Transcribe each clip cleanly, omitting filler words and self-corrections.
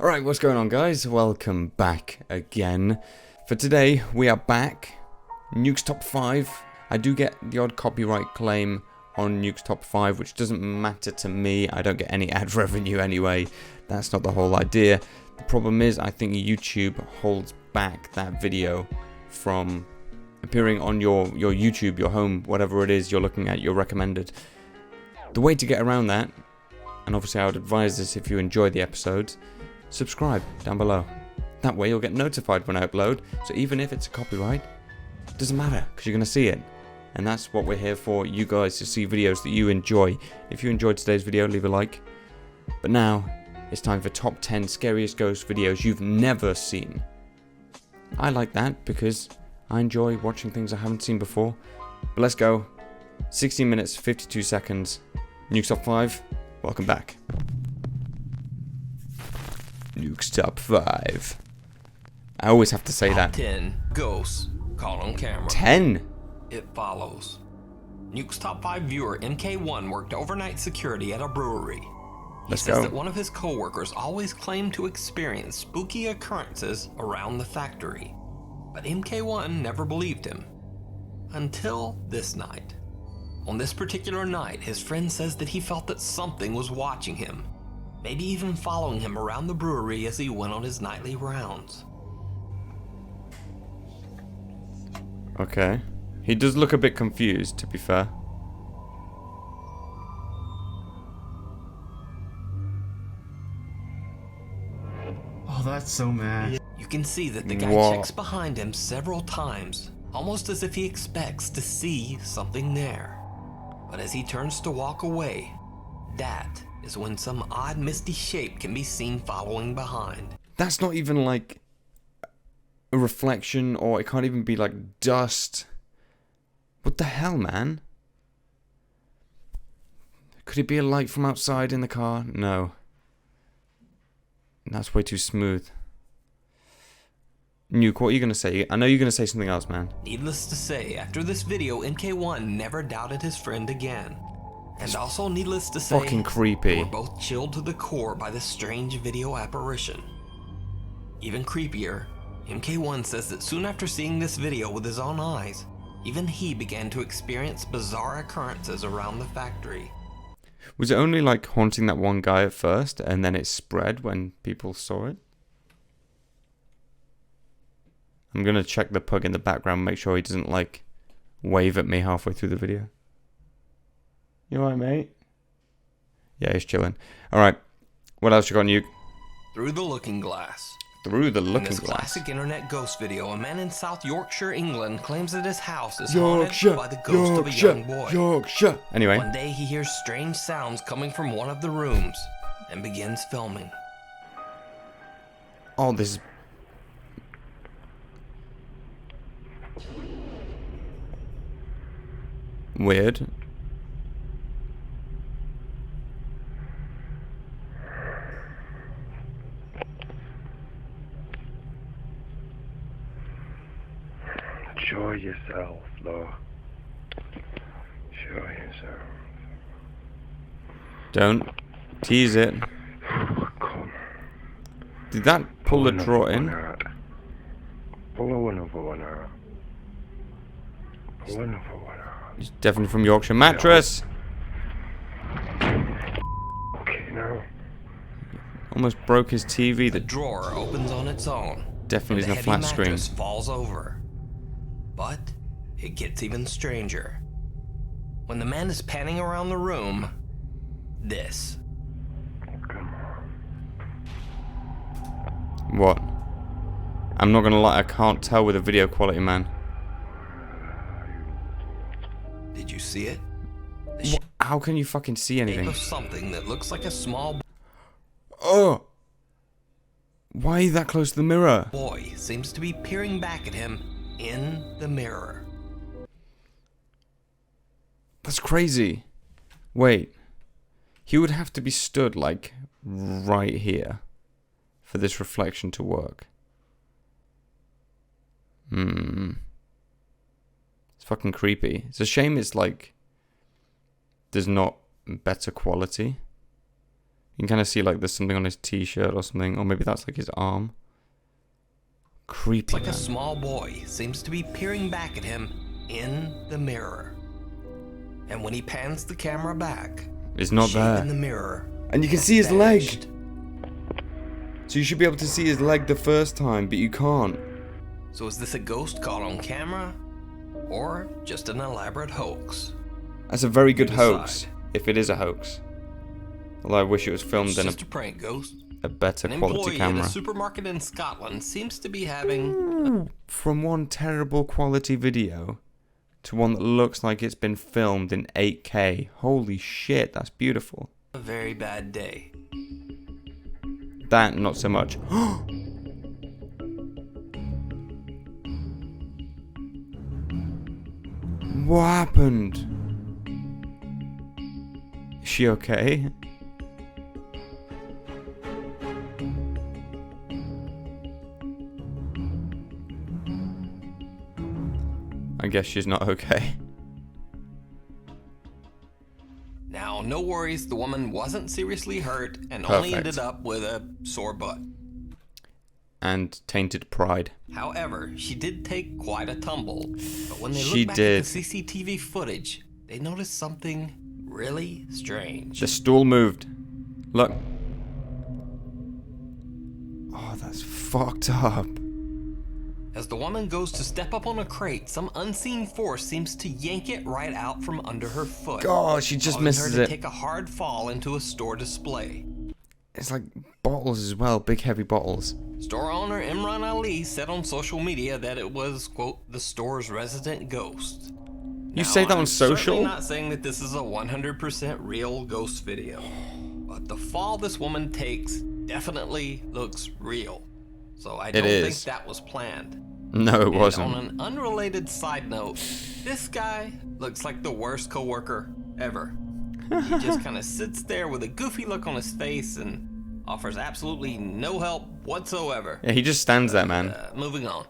Alright, what's going on, guys? Welcome back again. For today, we are back. Nuke's Top 5. I do get the odd copyright claim on Nuke's Top 5, which doesn't matter to me. I don't get any ad revenue anyway. That's not the whole idea. The problem is, I think YouTube holds back that video from appearing on your YouTube, your home, whatever it is you're looking at, your recommended. The way to get around that, and obviously I would advise this if you enjoy the episodes, subscribe down below. That way you'll get notified when I upload, so even if it's a copyright, it doesn't matter, because you're going to see it. And that's what we're here for, you guys to see videos that you enjoy. If you enjoyed today's video, leave a like. But now, it's time for top 10 scariest ghost videos you've never seen. I like that, because I enjoy watching things I haven't seen before. But let's go. 16 minutes, 52 seconds. Nuke's Top 5, welcome back. Nuke's Top 5. I always have to say that. 10 ghosts caught on camera. 10? It follows. Nuke's Top 5 viewer MK1 worked overnight security at a brewery. He says that one of his co-workers always claimed to experience spooky occurrences around the factory. But MK1 never believed him. Until this night. On this particular night, his friend says that he felt that something was watching him. Maybe even following him around the brewery as he went on his nightly rounds. Okay. He does look a bit confused, to be fair. Oh, that's so mad. You can see that the guy checks behind him several times, almost as if he expects to see something there. But as he turns to walk away, that is when some odd misty shape can be seen following behind. That's not even like a reflection, or it can't even be like dust. What the hell, man? Could it be a light from outside in the car? No. That's way too smooth. Nuke, what are you going to say? I know you're going to say something else, man. Needless to say, after this video, MK1 never doubted his friend again. And also, needless to say, fucking creepy. They were both chilled to the core by this strange video apparition. Even creepier, MK1 says that soon after seeing this video with his own eyes, even he began to experience bizarre occurrences around the factory. Was it only like haunting that one guy at first, and then it spread when people saw it? I'm gonna check the pug in the background, make sure he doesn't like wave at me halfway through the video. You alright, mate? Yeah, he's chilling. Alright, what else you got, Nuke? Through the Looking Glass. Through the Looking In this Glass. classic internet ghost video, a man in South Yorkshire, England, claims that his house is haunted by the ghost of a young boy. Yorkshire. Anyway. One day he hears strange sounds coming from one of the rooms and begins filming. Oh, this is... weird. Show yourself, though. Show yourself. Don't tease it. Come. Did that pull the drawer in? Pull another one out. Pull another one out. It's definitely from Yorkshire Mattress. Okay, now. Almost broke his TV. The drawer opens on its own. Definitely isn't a flat screen. The falls over. But it gets even stranger. When the man is panning around the room, this. Come on. What? I'm not gonna lie, I can't tell with the video quality, man. Did you see it? How can you fucking see anything? Of something that looks like a small Oh! Why are you that close to the mirror? boy seems to be peering back at him in the mirror. That's crazy. Wait. He would have to be stood, like, right here for this reflection to work. It's fucking creepy. It's a shame it's, like, there's not better quality. You can kind of see like there's something on his t-shirt or something, or maybe that's like his arm. Creepy. Like a small boy seems to be peering back at him in the mirror. And when he pans the camera back, it's not there. In the mirror, and you can see his leg. So you should be able to see his leg the first time, but you can't. So is this a ghost caught on camera, or just an elaborate hoax? That's a very good hoax, if it is a hoax. Although I wish it was filmed in just a prank ghost. A better An quality employee camera. at a supermarket in Scotland seems to be having... From one terrible quality video to one that looks like it's been filmed in 8K. Holy shit, that's beautiful. A very bad day. That, not so much. What happened? Is she okay? I guess she's not okay. Now, no worries, the woman wasn't seriously hurt and Perfect. only ended up with a sore butt. And tainted pride. However, she did take quite a tumble. But when they She look back did. at the CCTV footage, they noticed something really strange. The stool moved. Look. Oh, that's fucked up. As the woman goes to step up on a crate, some unseen force seems to yank it right out from under her foot. God, she just causing misses her to it. take a hard fall into a store display. It's like bottles as well, big heavy bottles. Store owner Imran Ali said on social media that it was, quote, the store's resident ghost. You say that on I'm social? certainly not saying that this is a 100% real ghost video, but the fall this woman takes definitely looks real. So I don't think that was planned. No, it And wasn't. on an unrelated side note, this guy looks like the worst coworker ever. He just kind of sits there with a goofy look on his face and offers absolutely no help whatsoever. Yeah, he just stands there, man. Moving on.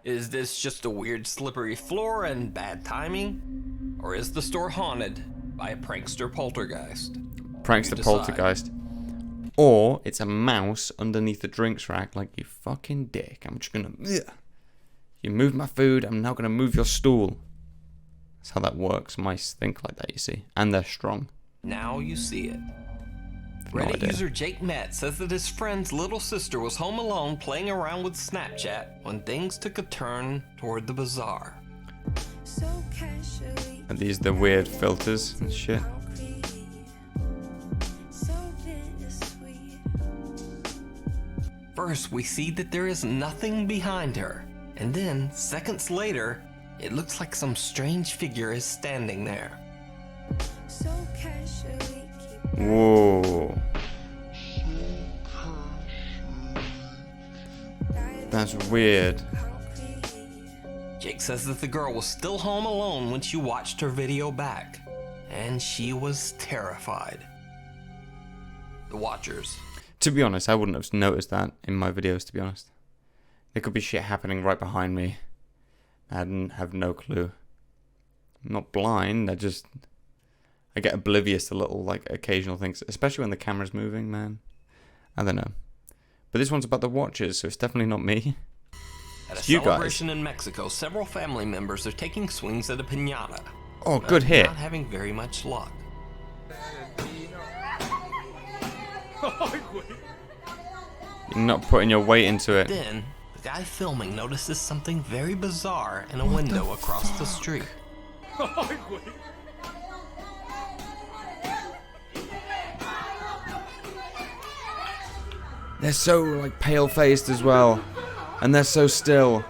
Is this just a weird slippery floor and bad timing? Or is the store haunted by a prankster poltergeist? Prankster poltergeist. Or it's a mouse underneath the drinks rack like, you fucking dick. I'm just gonna... Ugh. You moved my food, I'm now gonna move your stool. That's how that works. Mice think like that, you see. And they're strong. Now you see it. No Reddit idea. user Jake Met says that his friend's little sister was home alone playing around with Snapchat when things took a turn toward the bizarre. Are these the weird filters and shit? First, we see that there is nothing behind her, and then, seconds later, it looks like some strange figure is standing there. Whoa. That's weird. Jake says that the girl was still home alone when she watched her video back, and she was terrified. The watchers. To be honest, I wouldn't have noticed that in my videos, to be honest. There could be shit happening right behind me. I have no clue. I'm not blind, I get oblivious to little, like, occasional things, especially when the camera's moving, man. I don't know. But this one's about the watchers, so it's definitely not me. At a It's you guys. celebration in Mexico, several family members are taking swings at a piñata. Oh, but good hit. Not having very much luck. You're not putting your weight into it. Then, the guy filming notices something very bizarre in a window across the street. They're so, like, pale-faced as well. And they're so still.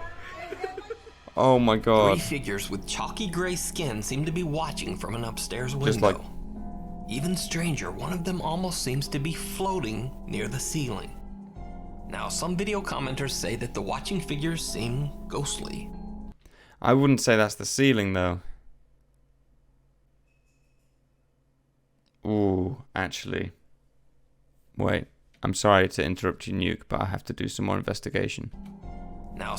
Oh my god. Three figures with chalky gray skin seem to be watching from an upstairs window. Just like... Even stranger, one of them almost seems to be floating near the ceiling. Now, some video commenters say that the watching figures seem ghostly. I wouldn't say that's the ceiling, though. Ooh, actually. Wait. I'm sorry to interrupt you, Nuke, but I have to do some more investigation. Now,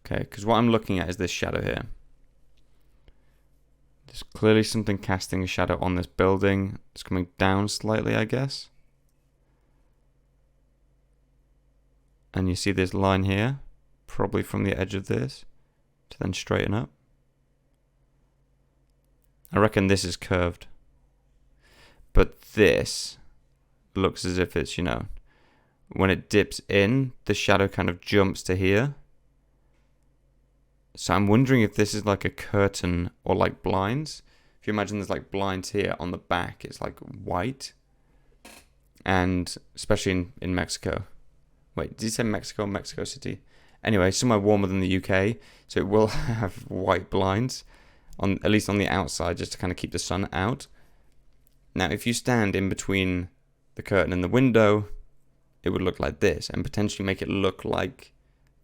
Okay, because what I'm looking at is this shadow here. There's clearly something casting a shadow on this building. It's coming down slightly, I guess. And you see this line here, probably from the edge of this, to then straighten up. I reckon this is curved. But this looks as if it's, you know, when it dips in, the shadow kind of jumps to here. So I'm wondering if this is like a curtain or like blinds. If you imagine there's like blinds here on the back, it's like white. And especially in Mexico. Wait, did you say Mexico or Mexico City? Anyway, somewhere warmer than the UK. So it will have white blinds, on at least on the outside, just to kind of keep the sun out. Now, if you stand in between the curtain and the window, it would look like this, and potentially make it look like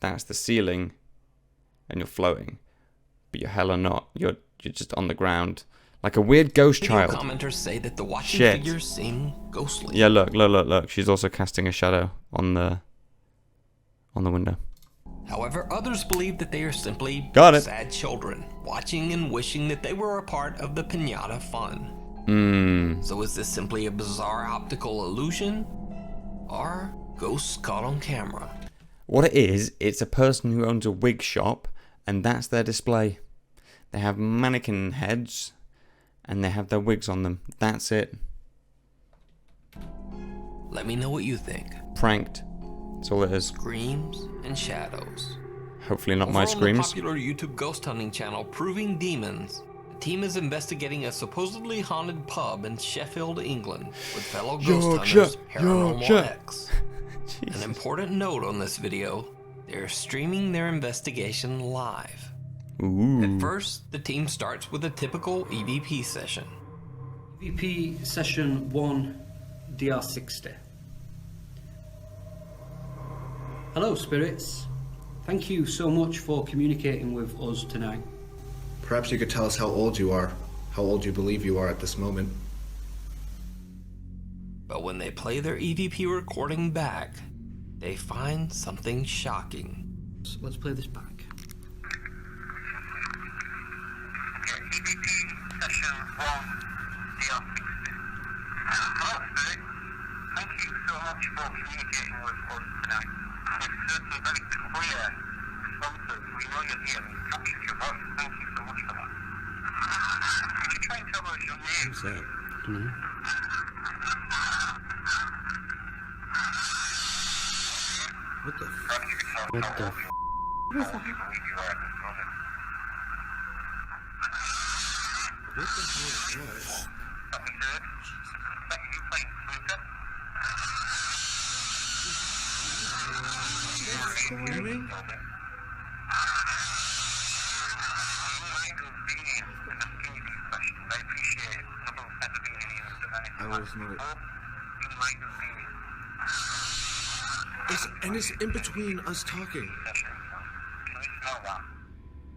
that's the ceiling and you're floating. But you're hella not. You're just on the ground. Like a weird ghost child. Commenters say that the watching figures seem ghostly. Yeah, look. She's also casting a shadow on the window. However, others believe that they are simply sad children, watching and wishing that they were a part of the piñata fun. So is this simply a bizarre optical illusion? Or ghosts caught on camera? What it is, it's a person who owns a wig shop, and that's their display. They have mannequin heads, and they have their wigs on them. That's it. Let me know what you think. Pranked. That's all it is. Screams and shadows. Hopefully not my screams. On the popular YouTube ghost hunting channel Proving Demons, the team is investigating a supposedly haunted pub in Sheffield, England, with fellow ghost hunters Paranormal X. An important note on this video, they're streaming their investigation live. At first, the team starts with a typical EVP session. EVP session 1, DR60. Hello, spirits. Thank you so much for communicating with us tonight. Perhaps you could tell us how old you are, how old you believe you are at this moment. But when they play their EVP recording back, they find something shocking. So let's play this back. EVP session 1, DR60. Hello, Spirit. Thank you so much for communicating with us tonight. We've heard some very clear responses. We know you're here. We've captured your voice. Thank you so much for that. Could you try and tell us your name? Who's that? What the f***? What the f***? What the hell is that? Screaming? I was not. And it's in between us talking.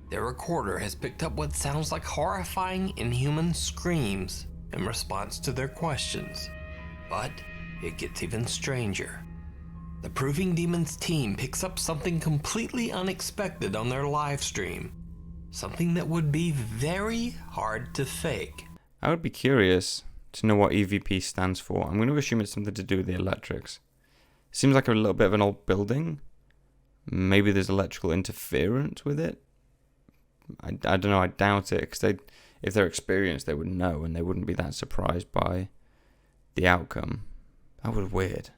Their recorder has picked up what sounds like horrifying, inhuman screams in response to their questions. But it gets even stranger. The Proving Demons team picks up something completely unexpected on their live stream. Something that would be very hard to fake. I would be curious to know what EVP stands for. I'm going to assume it's something to do with the electrics. Seems like a little bit of an old building. Maybe there's electrical interference with it. I don't know, I doubt it, because if they're experienced, they would know, and they wouldn't be that surprised by the outcome. That was weird.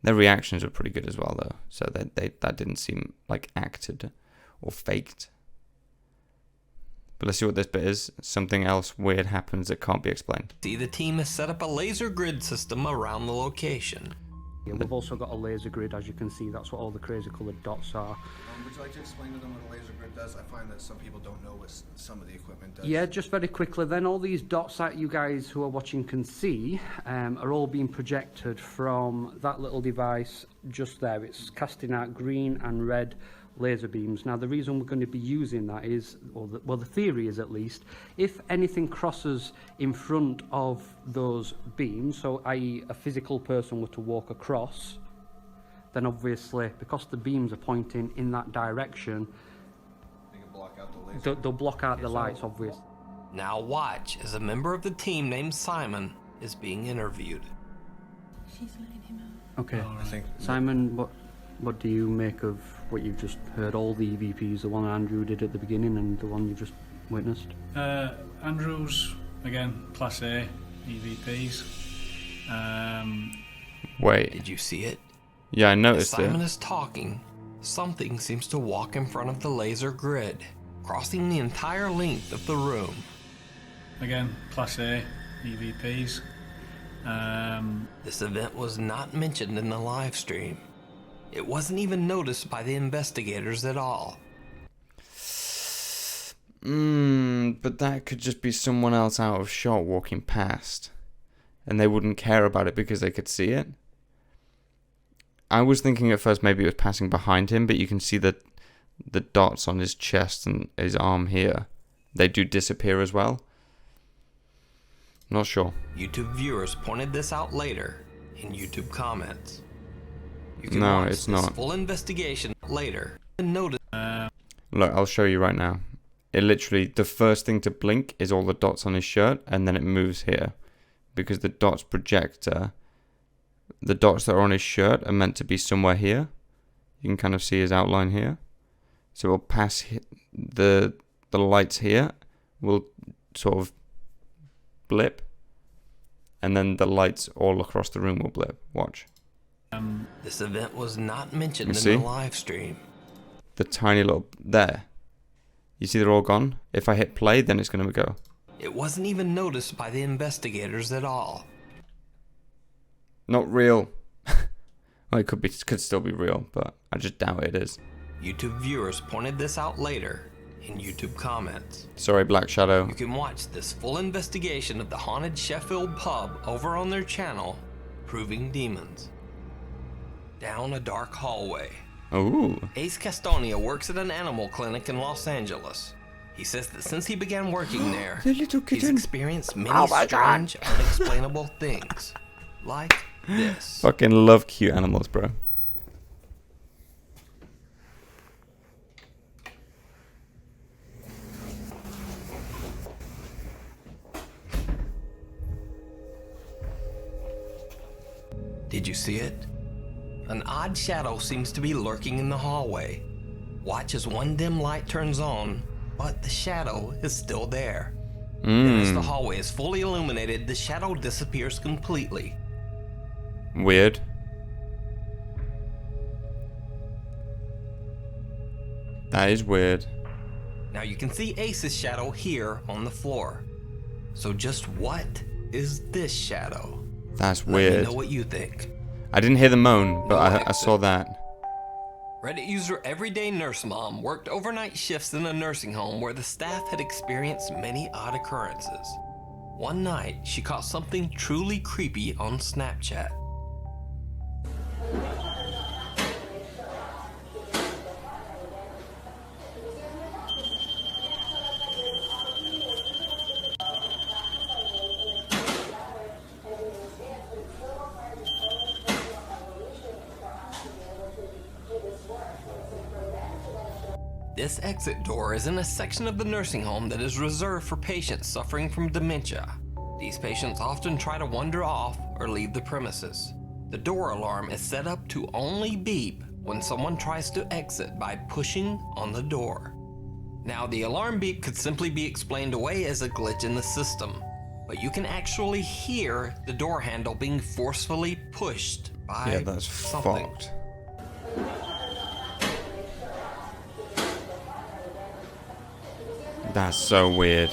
Their reactions were pretty good as well, though, so that didn't seem like acted or faked. But let's see what this bit is. Something else weird happens that can't be explained. See, the team has set up a laser grid system around the location. Yeah, we've also got a laser grid, as you can see. That's what all the crazy coloured dots are. Would you like to explain to them what a laser grid does? I find that some people don't know what some of the equipment does. Yeah, just very quickly then, all these dots that you guys who are watching can see are all being projected from that little device just there. It's casting out green and red laser beams. Now, the reason we're going to be using that is, well, the theory is at least, if anything crosses in front of those beams, so i.e. a physical person were to walk across, then obviously, because the beams are pointing in that direction, They can block out the laser. they'll block out the lights, obviously. Now watch as a member of the team named Simon is being interviewed. She's letting him out. Okay. I think Simon, what do you make of what you've just heard? All the EVPs, the one Andrew did at the beginning and the one you just witnessed? Andrews, again, Class A EVPs. Wait. Did you see it? Yeah, I As noticed Simon it. is talking, something seems to walk in front of the laser grid, crossing the entire length of the room. Again, Class A EVPs. This event was not mentioned in the live stream. It wasn't even noticed by the investigators at all. But that could just be someone else out of shot walking past. And they wouldn't care about it because they could see it. I was thinking at first maybe it was passing behind him, but you can see the dots on his chest and his arm here. They do disappear as well. Not sure. YouTube viewers pointed this out later in YouTube comments. You can No, watch it's this not. full investigation later and notice. Look, I'll show you right now. It literally, the first thing to blink is all the dots on his shirt, and then it moves here. Because the dots projector, the dots that are on his shirt are meant to be somewhere here. You can kind of see his outline here. So it'll pass the lights here will sort of blip, and then the lights all across the room will blip. Watch. This event was not mentioned You see? in the live stream. The tiny little there. You see they're all gone? If I hit play, then it's gonna go. It wasn't even noticed by the investigators at all. Not real. Well, it could still be real, but I just doubt it is. YouTube viewers pointed this out later in YouTube comments. Sorry, Black Shadow. You can watch this full investigation of the haunted Sheffield pub over on their channel, Proving Demons. Down a dark hallway. Ooh. Ace Castonia works at an animal clinic in Los Angeles. He says that since he began working there, The little he's kitten. experienced many strange, unexplainable things. Like this. Fucking love cute animals, bro. Did you see it? An odd shadow seems to be lurking in the hallway. Watch as one dim light turns on, but the shadow is still there. Then as the hallway is fully illuminated, the shadow disappears completely. Weird. That is weird. Now you can see Ace's shadow here on the floor. So just what is this shadow? That's Let me weird. know what you think. I didn't hear the moan, but I saw that. Reddit user Everyday Nurse Mom worked overnight shifts in a nursing home where the staff had experienced many odd occurrences. One night, she caught something truly creepy on Snapchat. This exit door is in a section of the nursing home that is reserved for patients suffering from dementia. These patients often try to wander off or leave the premises. The door alarm is set up to only beep when someone tries to exit by pushing on the door. Now, the alarm beep could simply be explained away as a glitch in the system, but you can actually hear the door handle being forcefully pushed by Yeah, that's something. fucked. That's so weird.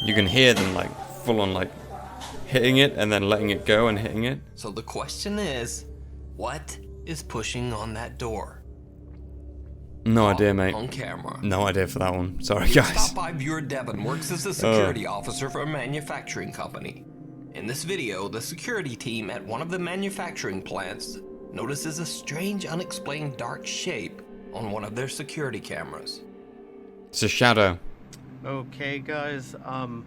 You can hear them like full on like hitting it and then letting it go and hitting it. So the question is, what is pushing on that door? No idea, mate. On camera. No idea for that one. Sorry, guys. Top 5 viewer Devin works as a security officer for a manufacturing company. In this video, the security team at one of the manufacturing plants notices a strange, unexplained dark shape on one of their security cameras. It's a shadow. Okay, guys, I'm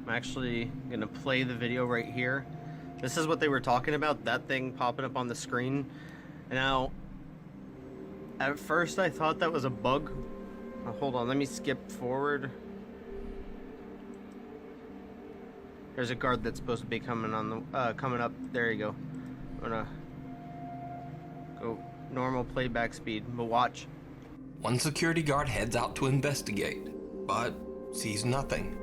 actually gonna play the video right here. This is what they were talking about, that thing popping up on the screen. And now, At first I thought that was a bug. Hold on, let me skip forward. There's a guard that's supposed to be coming on the coming up. There you go. I'm gonna go normal playback speed, but watch. One security guard heads out to investigate, but sees nothing.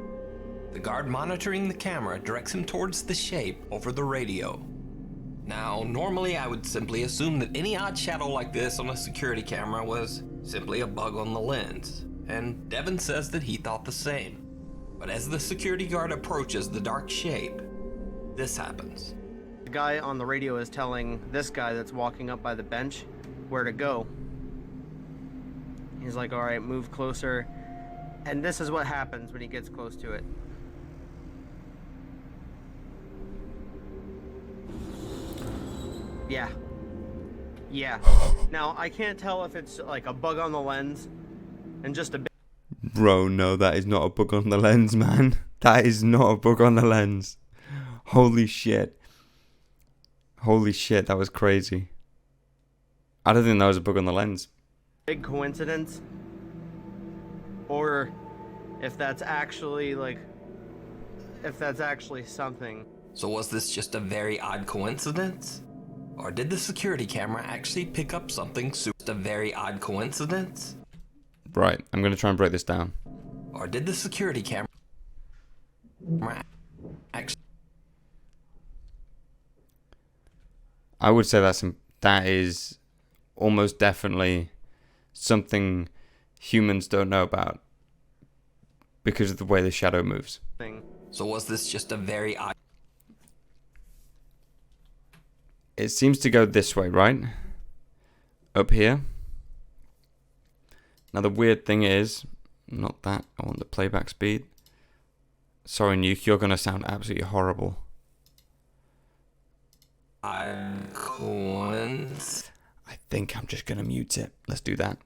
The guard monitoring the camera directs him towards the shape over the radio. Now, normally I would simply assume that any odd shadow like this on a security camera was simply a bug on the lens, and Devin says that he thought the same. But as the security guard approaches the dark shape, this happens. The guy on the radio is telling this guy that's walking up by the bench where to go. He's like, all right, move closer. And this is what happens when he gets close to it. Yeah. Yeah. Now, I can't tell if it's like a bug on the lens and just a bit. Bro, no, that is not a bug on the lens, man. That is not a bug on the lens. Holy shit. Holy shit, that was crazy. I don't think that was a bug on the lens. Big coincidence. Or if that's actually like, if that's actually something. So was this just a very odd coincidence? Or did the security camera actually pick up something just a very odd coincidence? Right, I'm going to try and break this down. Or did the security camera actually... I would say that is almost definitely something humans don't know about because of the way the shadow moves. So was this just a very odd... It seems to go this way, right? Up here. Now the weird thing is, not that, I want the playback speed. Sorry, Nuke, you're going to sound absolutely horrible. I think I'm just going to mute it. Let's do that.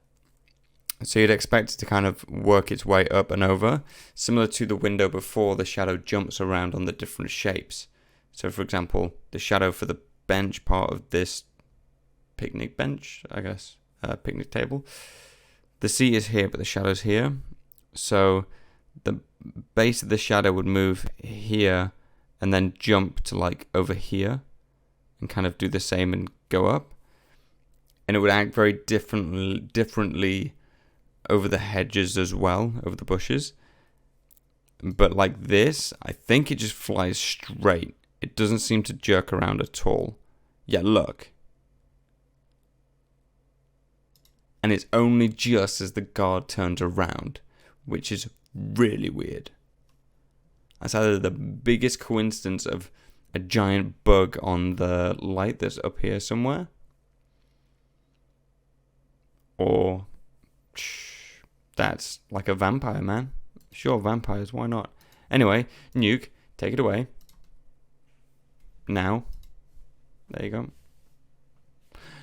So you'd expect it to kind of work its way up and over, similar to the window before the shadow jumps around on the different shapes. So for example, the shadow for the bench part of this picnic bench, I guess, picnic table. The seat is here, but the shadow's here. So the base of the shadow would move here and then jump to like over here and kind of do the same and go up. And it would act very differently over the hedges as well, over the bushes. But like this, I think it just flies straight. It doesn't seem to jerk around at all. Yeah, look. And it's only just as the guard turns around, which is really weird. That's either the biggest coincidence of a giant bug on the light that's up here somewhere, or that's like a vampire, man. Sure, vampires, why not? Anyway, Nuke, take it away. Now. There you go.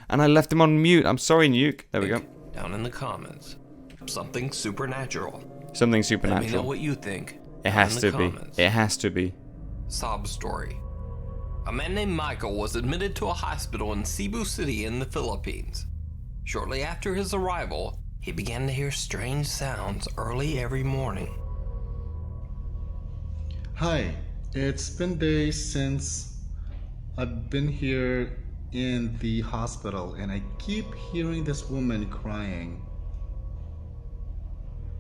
And I left him on mute. I'm sorry, Nuke. There we go. Down in the comments. Something supernatural. Something supernatural. Let me know what you think. It has to be. It has to be. Sob story. A man named Michael was admitted to a hospital in Cebu City in the Philippines. Shortly after his arrival, he began to hear strange sounds early every morning. Hi, it's been days since I've been here in the hospital and I keep hearing this woman crying.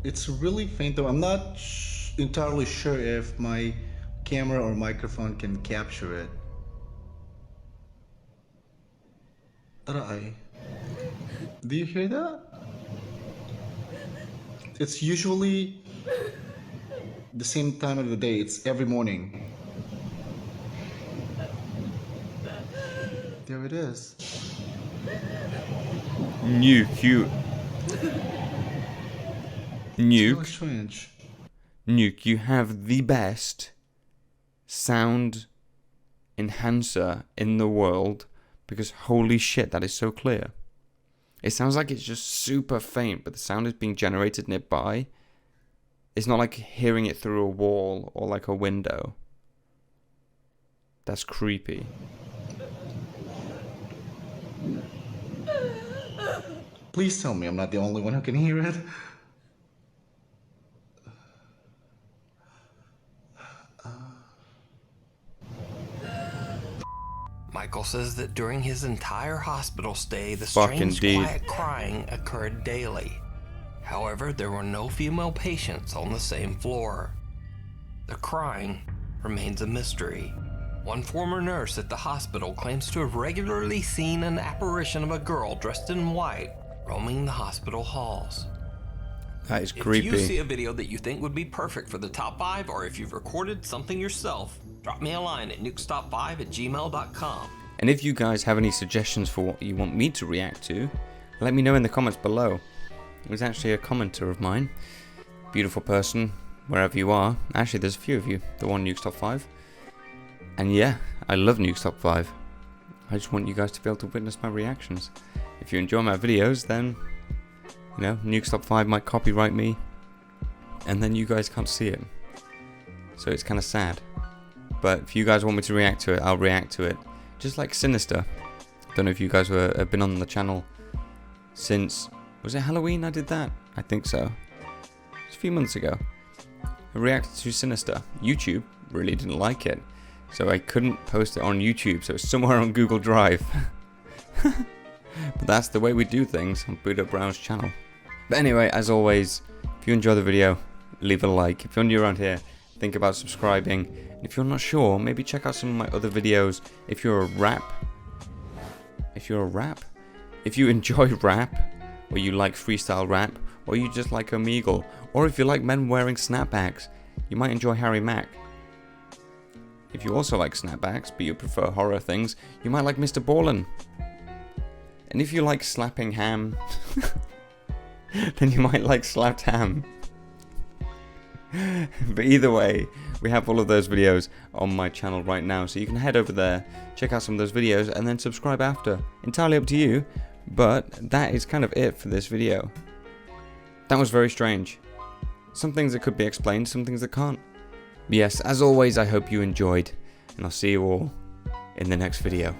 It's really faint though. I'm not entirely sure if my camera or microphone can capture it. Aray. Do you hear that? It's usually the same time of the day. It's every morning. There it is. Nuke, Nuke. So strange. Nuke, you have the best sound enhancer in the world because holy shit, that is so clear. It sounds like it's just super faint, but the sound is being generated nearby. It's not like hearing it through a wall or like a window. That's creepy. Please tell me I'm not the only one who can hear it. Michael says that during his entire hospital stay, the Fucking strange quiet crying occurred daily. However, there were no female patients on the same floor. The crying remains a mystery. One former nurse at the hospital claims to have regularly seen an apparition of a girl dressed in white roaming the hospital halls. That is creepy. If you see a video that you think would be perfect for the top 5, or if you've recorded something yourself, drop me a line at nukestop5@gmail.com. And if you guys have any suggestions for what you want me to react to, let me know in the comments below. It was actually a commenter of mine. Beautiful person, wherever you are. Actually, there's a few of you. The one Nukes Top 5. And yeah, I love Nukes Top 5. I just want you guys to be able to witness my reactions. If you enjoy my videos, then, you know, Nukes Top 5 might copyright me. And then you guys can't see it. So it's kind of sad. But if you guys want me to react to it, I'll react to it. Just like Sinister. Don't know if you guys have been on the channel since... Was it Halloween I did that? I think so. It's a few months ago. I reacted to Sinister. YouTube really didn't like it. So I couldn't post it on YouTube, so it's somewhere on Google Drive. But that's the way we do things on Buddha Brown's channel. But anyway, as always, if you enjoy the video, leave a like. If you're new around here, think about subscribing. And if you're not sure, maybe check out some of my other videos. If you're a rap, if you enjoy rap, or you like freestyle rap, or you just like Omegle, or if you like men wearing snapbacks, you might enjoy Harry Mack. If you also like snapbacks, but you prefer horror things, you might like Mr. Ballin. And if you like slapping ham, then you might like Slapped Ham. But either way, we have all of those videos on my channel right now, so you can head over there, check out some of those videos, and then subscribe after. Entirely up to you, but that is kind of it for this video. That was very strange. Some things that could be explained, some things that can't. Yes, as always, I hope you enjoyed, and I'll see you all in the next video.